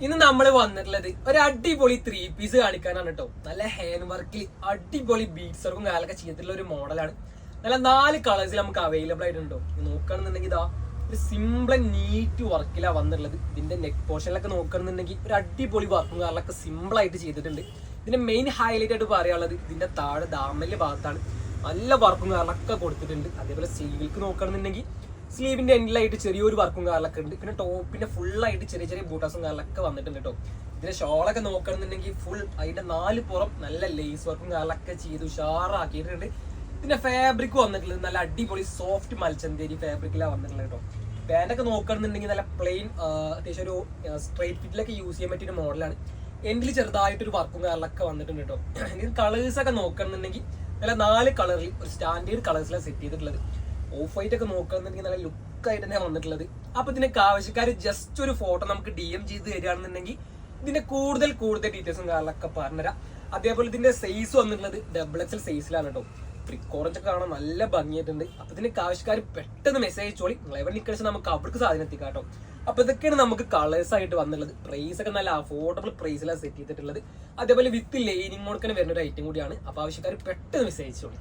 ഇന്ന് നമ്മൾ വന്നിട്ടുള്ളത് ഒരു അടിപൊളി 3 പീസ് കാണിക്കാനാണ് കേട്ടോ. നല്ല ഹാൻഡ് വർക്കിൽ അടിപൊളി ബീഡ്സ് വർക്കും കാലൊക്കെ ചെയ്തിട്ടുള്ള ഒരു മോഡലാണ്. നല്ല 4 കളേഴ്സിൽ നമുക്ക് അവൈലബിൾ ആയിട്ടുണ്ടോ. നോക്കുകയാണെന്നുണ്ടെങ്കിൽ ഇതാ ഒരു സിമ്പിൾ നീറ്റ് വർക്കിലാണ് വന്നിട്ടുള്ളത്. ഇതിന്റെ നെക്ക് പോർഷനിലൊക്കെ നോക്കുകയാണെന്നുണ്ടെങ്കിൽ ഒരു അടിപൊളി വർക്കും കാലൊക്കെ സിമ്പിൾ ആയിട്ട് ചെയ്തിട്ടുണ്ട്. ഇതിന്റെ മെയിൻ ഹൈലൈറ്റ് ആയിട്ട് പറയാനുള്ളത് ഇതിന്റെ താഴെ ദാമന്റെ ഭാഗത്താണ് നല്ല വർക്കും കാലൊക്കെ കൊടുത്തിട്ടുണ്ട്. അതേപോലെ സ്ലീവിലേക്ക് നോക്കുകയാണെന്നുണ്ടെങ്കിൽ സ്ലീവിന്റെ എൻഡിലായിട്ട് ചെറിയൊരു വർക്കും കാലൊക്കെ ഉണ്ട്. പിന്നെ ടോപ്പിന്റെ ഫുള്ളായിട്ട് ചെറിയ ചെറിയ ബൂട്ടാസും കാലൊക്കെ വന്നിട്ടുണ്ട് കേട്ടോ. ഇതിന്റെ ഷോളൊക്കെ നോക്കുകയാണെന്നുണ്ടെങ്കിൽ ഫുൾ അതിന്റെ 4 പുറം നല്ല ലേസ് വർക്കും കാലൊക്കെ ചെയ്ത് ഉഷാറാക്കിയിട്ടുണ്ട്. ഇതിന്റെ ഫാബ്രിക് വന്നിട്ടുള്ളത് നല്ല അടിപൊളി സോഫ്റ്റ് മൽച്ചന്തേരി ഫാബ്രിക്കിലാണ് വന്നിട്ടുള്ളത് കേട്ടോ. പാൻറ്റൊക്കെ നോക്കുകയാണെന്നുണ്ടെങ്കിൽ നല്ല പ്ലെയിൻ അത്യാവശ്യം ഒരു സ്ട്രൈറ്റ് ഫിറ്റിലൊക്കെ യൂസ് ചെയ്യാൻ പറ്റിയ ഒരു മോഡലാണ്. എൻഡിൽ ചെറുതായിട്ടൊരു വർക്കും കാലൊക്കെ വന്നിട്ടുണ്ട് കേട്ടോ. ഇതിന് കളേഴ്സ് ഒക്കെ നോക്കുകയാണെന്നുണ്ടെങ്കിൽ നല്ല 4 കളറിൽ ഒരു സ്റ്റാൻഡേർഡ് കളേഴ്സിലാണ് സെറ്റ് ചെയ്തിട്ടുള്ളത്. ഓഫ് വൈറ്റ് ഒക്കെ നോക്കുകയാണെന്നുണ്ടെങ്കിൽ നല്ല ലുക്കായിട്ട് തന്നെ വന്നിട്ടുള്ളത്. അപ്പൊ ഇതിനൊക്കെ ആവശ്യക്കാർ ജസ്റ്റ് ഒരു ഫോട്ടോ നമുക്ക് DM ചെയ്ത് തരികയാണെന്നുണ്ടെങ്കിൽ ഇതിന്റെ കൂടുതൽ ഡീറ്റെയിൽസും കാര്യങ്ങളൊക്കെ പറഞ്ഞുതരാം. അതേപോലെ ഇതിന്റെ സൈസ് വന്നിട്ടുള്ളത് XXL സൈസിലാണ് കേട്ടോ. ഫ്രിക്കോറഞ്ച് ഒക്കെ കാണാൻ നല്ല ഭംഗിയായിട്ടുണ്ട്. അപ്പൊ ഇതിനൊക്കെ ആവശ്യക്കാർ പെട്ടെന്ന് മെസ്സേജ് അയച്ചോളി. നിങ്ങൾ എവിടെ നിൽക്കുന്ന നമുക്ക് അവർക്ക് സാധനം എത്തിക്കാം കേട്ടോ. അപ്പൊ ഇതൊക്കെയാണ് നമുക്ക് കളേഴ്സ് ആയിട്ട് വന്നുള്ളത്. പ്രൈസ് ഒക്കെ നല്ല അഫോർഡബിൾ പ്രൈസിലാണ് സെറ്റ് ചെയ്തിട്ടുള്ളത്. അതേപോലെ വിത്ത് ലൈനിങ് കൊടുക്കാൻ വരുന്ന ഒരു ഐറ്റം കൂടിയാണ്. അപ്പൊ ആവശ്യക്കാർ പെട്ടെന്ന് മെസ്സേജ് അയച്ചോളി.